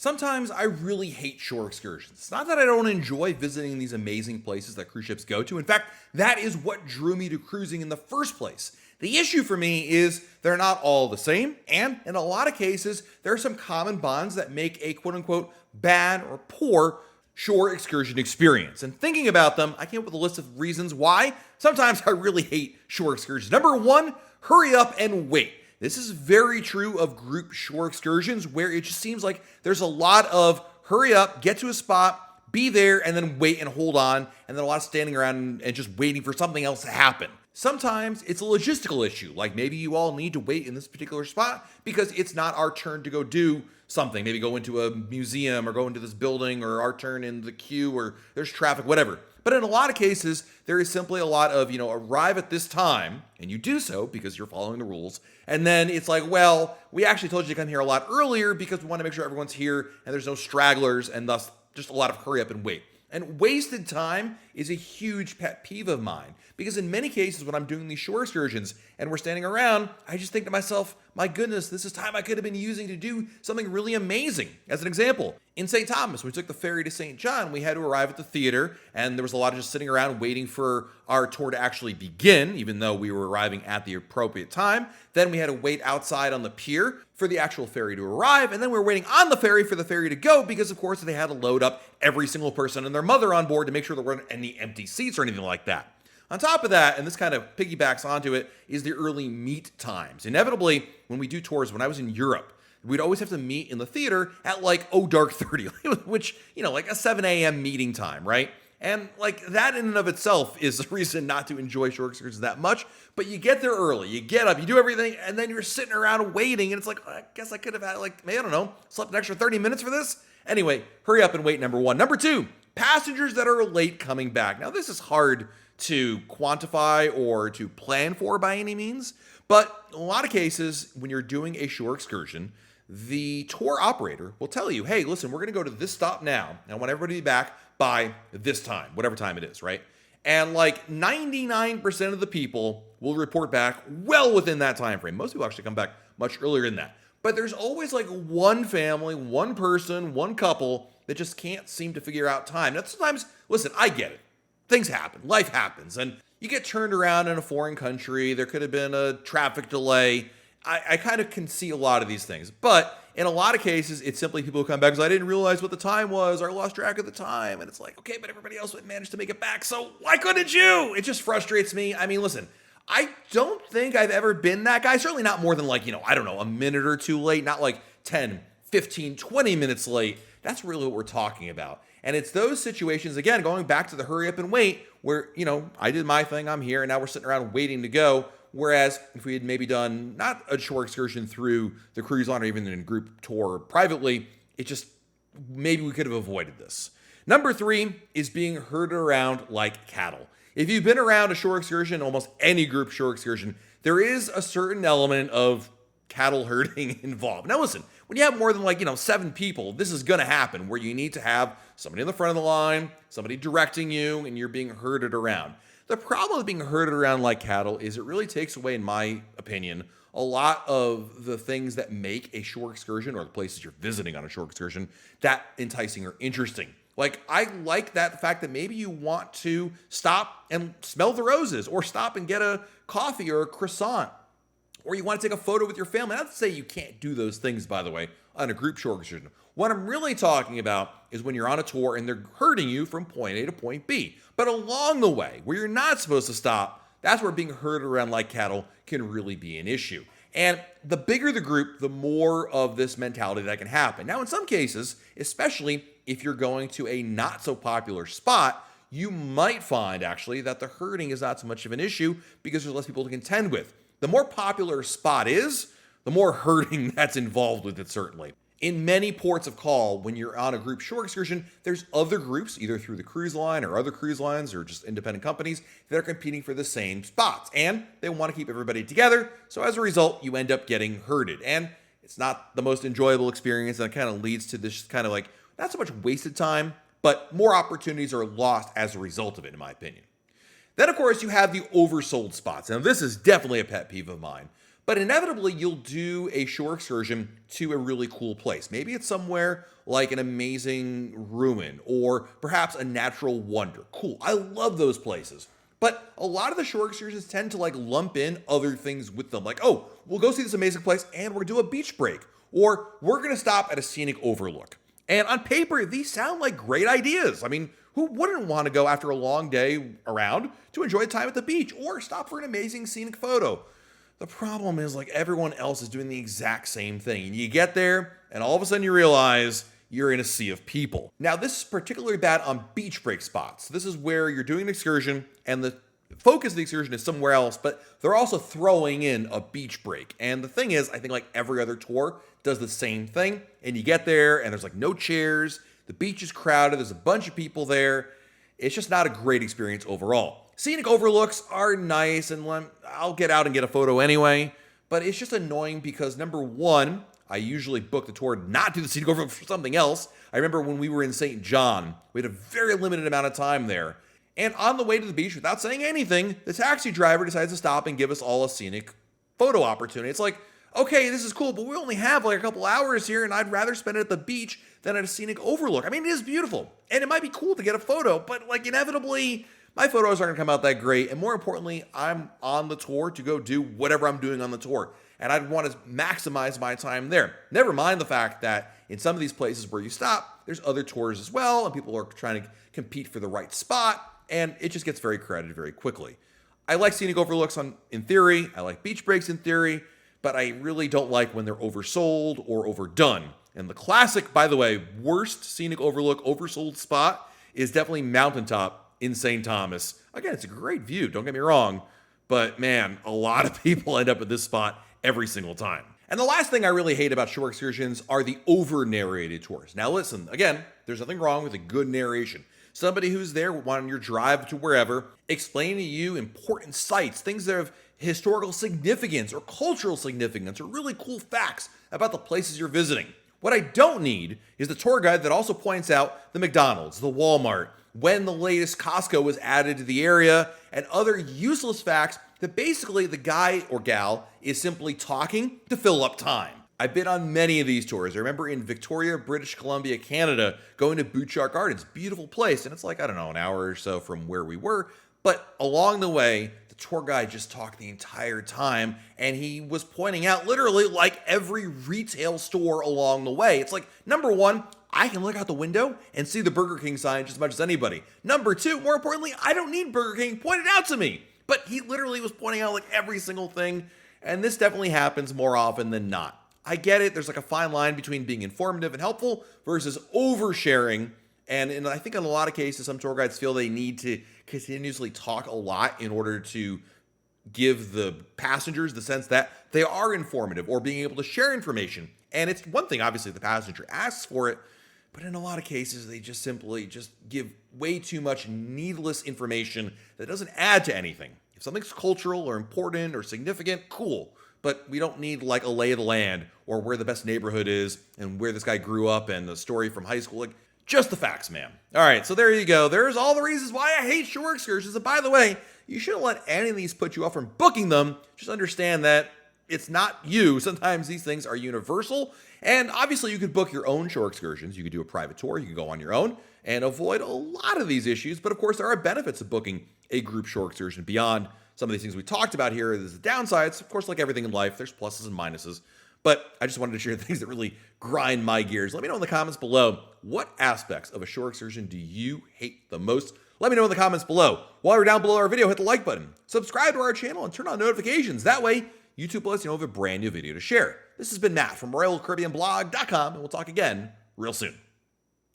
Sometimes I really hate shore excursions. It's not that I don't enjoy visiting these amazing places that cruise ships go to. In fact, that is what drew me to cruising in the first place. The issue for me is they're not all the same, and in a lot of cases, there are some common bonds that make a quote unquote bad or poor shore excursion experience. And thinking about them, I came up with a list of reasons why sometimes I really hate shore excursions. Number one, hurry up and wait. This is very true of group shore excursions where it just seems like there's a lot of hurry up, get to a spot, be there, and then wait and hold on, and then a lot of standing around and just waiting for something else to happen. Sometimes it's a logistical issue, like maybe you all need to wait in this particular spot because it's not our turn to go do something, maybe go into a museum or go into this building, or our turn in the queue, or there's traffic, whatever. But in a lot of cases, there is simply a lot of, arrive at this time, and you do so because you're following the rules. And then it's like, well, we actually told you to come here a lot earlier because we want to make sure everyone's here and there's no stragglers, and thus just a lot of hurry up and wait. And wasted time is a huge pet peeve of mine because in many cases when I'm doing these shore excursions and we're standing around, I just think to myself, my goodness, this is time I could have been using to do something really amazing. As an example, in St. Thomas, we took the ferry to St. John, we had to arrive at the theater, and there was a lot of just sitting around waiting for our tour to actually begin, even though we were arriving at the appropriate time. Then we had to wait outside on the pier for the actual ferry to arrive, and then we were waiting on the ferry for the ferry to go because, of course, they had to load up every single person and their mother on board to make sure there weren't any empty seats or anything like that. On top of that, and this kind of piggybacks onto it, is the early meet times. Inevitably, when we do tours, when I was in Europe, we'd always have to meet in the theater at like, dark 30, which, like a 7 a.m. meeting time, right? And like that in and of itself is a reason not to enjoy shore excursions that much. But you get there early, you get up, you do everything, and then you're sitting around waiting, and it's like, I guess I could have had slept an extra 30 minutes for this. Anyway, hurry up and wait, number one. Number two, passengers that are late coming back. Now, this is hard to quantify or to plan for by any means, but in a lot of cases, when you're doing a shore excursion, the tour operator will tell you, hey, listen, we're going to go to this stop now. I want everybody to be back by this time, whatever time it is, right? And like 99% of the people will report back well within that time frame. Most people actually come back much earlier than that. But there's always like one family, one person, one couple that just can't seem to figure out time. Now, sometimes, listen, I get it. Things happen. Life happens. And you get turned around in a foreign country. There could have been a traffic delay. I kind of can see a lot of these things. But in a lot of cases, it's simply people who come back because I didn't realize what the time was, or I lost track of the time. And it's like, okay, but everybody else managed to make it back, so why couldn't you? It just frustrates me. I mean, listen, I don't think I've ever been that guy. Certainly not more than like, a minute or two late, not like 10, 15, 20 minutes late. That's really what we're talking about. And it's those situations, again, going back to the hurry up and wait, where, I did my thing, I'm here, and now we're sitting around waiting to go. Whereas if we had maybe done not a shore excursion through the cruise line or even in a group tour privately, maybe we could have avoided this. Number three is being herded around like cattle. If you've been around a shore excursion, almost any group shore excursion, there is a certain element of cattle herding involved. Now listen, when you have more than 7 people, this is going to happen where you need to have somebody in the front of the line, somebody directing you, and you're being herded around. The problem with being herded around like cattle is it really takes away, in my opinion, a lot of the things that make a shore excursion, or the places you're visiting on a shore excursion, that enticing or interesting. Like, I like that fact that maybe you want to stop and smell the roses, or stop and get a coffee or a croissant, or you want to take a photo with your family. Not to say you can't do those things, by the way, on a group shore excursion. What I'm really talking about is when you're on a tour and they're herding you from point A to point B. But along the way, where you're not supposed to stop, that's where being herded around like cattle can really be an issue. And the bigger the group, the more of this mentality that can happen. Now, in some cases, especially if you're going to a not so popular spot, you might find actually that the herding is not so much of an issue because there's less people to contend with. The more popular a spot is, the more herding that's involved with it, certainly. In many ports of call, when you're on a group shore excursion, there's other groups, either through the cruise line or other cruise lines or just independent companies, that are competing for the same spots. And they want to keep everybody together, so as a result, you end up getting herded. And it's not the most enjoyable experience, and it kind of leads to this kind of like, not so much wasted time, but more opportunities are lost as a result of it, in my opinion. Then, of course, you have the oversold spots. Now, this is definitely a pet peeve of mine. But inevitably, you'll do a shore excursion to a really cool place. Maybe it's somewhere like an amazing ruin or perhaps a natural wonder. Cool. I love those places. But a lot of the shore excursions tend to like lump in other things with them. Like, oh, we'll go see this amazing place and we're gonna do a beach break. Or we're gonna stop at a scenic overlook. And on paper, these sound like great ideas. I mean, who wouldn't want to go after a long day around to enjoy time at the beach or stop for an amazing scenic photo? The problem is like everyone else is doing the exact same thing. And you get there and all of a sudden you realize you're in a sea of people. Now, this is particularly bad on beach break spots. This is where you're doing an excursion and the focus of the excursion is somewhere else, but they're also throwing in a beach break. And the thing is, I think like every other tour does the same thing. And you get there and there's like no chairs. The beach is crowded. There's a bunch of people there. It's just not a great experience overall. Scenic overlooks are nice, and I'll get out and get a photo anyway, but it's just annoying because number one, I usually book the tour not to the scenic overlook for something else. I remember when we were in St. John, we had a very limited amount of time there. And on the way to the beach, without saying anything, the taxi driver decides to stop and give us all a scenic photo opportunity. It's like, okay, this is cool, but we only have like a couple hours here, and I'd rather spend it at the beach than at a scenic overlook. I mean, it is beautiful, and it might be cool to get a photo, but like inevitably, my photos aren't gonna come out that great. And more importantly, I'm on the tour to go do whatever I'm doing on the tour. And I'd want to maximize my time there. Never mind the fact that in some of these places where you stop, there's other tours as well, and people are trying to compete for the right spot, and it just gets very crowded very quickly. I like scenic overlooks in theory, I like beach breaks in theory, but I really don't like when they're oversold or overdone. And the classic, by the way, worst scenic overlook oversold spot is definitely Mountaintop in St. Thomas. Again, it's a great view, don't get me wrong, but man, a lot of people end up at this spot every single time. And the last thing I really hate about shore excursions are the over-narrated tours. Now listen, again, there's nothing wrong with a good narration. Somebody who's there on your drive to wherever, explaining to you important sites, things that have historical significance or cultural significance or really cool facts about the places you're visiting. What I don't need is the tour guide that also points out the McDonald's, the Walmart, when the latest Costco was added to the area, and other useless facts that basically the guy or gal is simply talking to fill up time. I've been on many of these tours. I remember in Victoria, British Columbia, Canada, going to Butchart Gardens, beautiful place, and it's like, I don't know, an hour or so from where we were, but along the way, the tour guide just talked the entire time, and he was pointing out literally like every retail store along the way. It's like, number one, I can look out the window and see the Burger King sign just as much as anybody. Number two, more importantly, I don't need Burger King pointed out to me. But he literally was pointing out like every single thing, and this definitely happens more often than not. I get it, there's like a fine line between being informative and helpful versus oversharing, and I think in a lot of cases, some tour guides feel they need to continuously talk a lot in order to give the passengers the sense that they are informative or being able to share information. And it's one thing, obviously, the passenger asks for it, but in a lot of cases, they just simply give way too much needless information that doesn't add to anything. If something's cultural or important or significant, cool. But we don't need like a lay of the land or where the best neighborhood is and where this guy grew up and the story from high school. Like, just the facts, man. All right, so there you go. There's all the reasons why I hate shore excursions. And by the way, you shouldn't let any of these put you off from booking them. Just understand that it's not you. Sometimes these things are universal. And obviously you could book your own shore excursions. You could do a private tour. You can go on your own and avoid a lot of these issues. But of course, there are benefits of booking a group shore excursion beyond some of these things we talked about here. There's the downsides. Of course, like everything in life, there's pluses and minuses. But I just wanted to share things that really grind my gears. Let me know in the comments below, what aspects of a shore excursion do you hate the most? Let me know in the comments below. While you're down below our video, hit the like button, subscribe to our channel, and turn on notifications. That way, YouTube lets you know of a brand new video to share. This has been Matt from RoyalCaribbeanBlog.com, and we'll talk again real soon.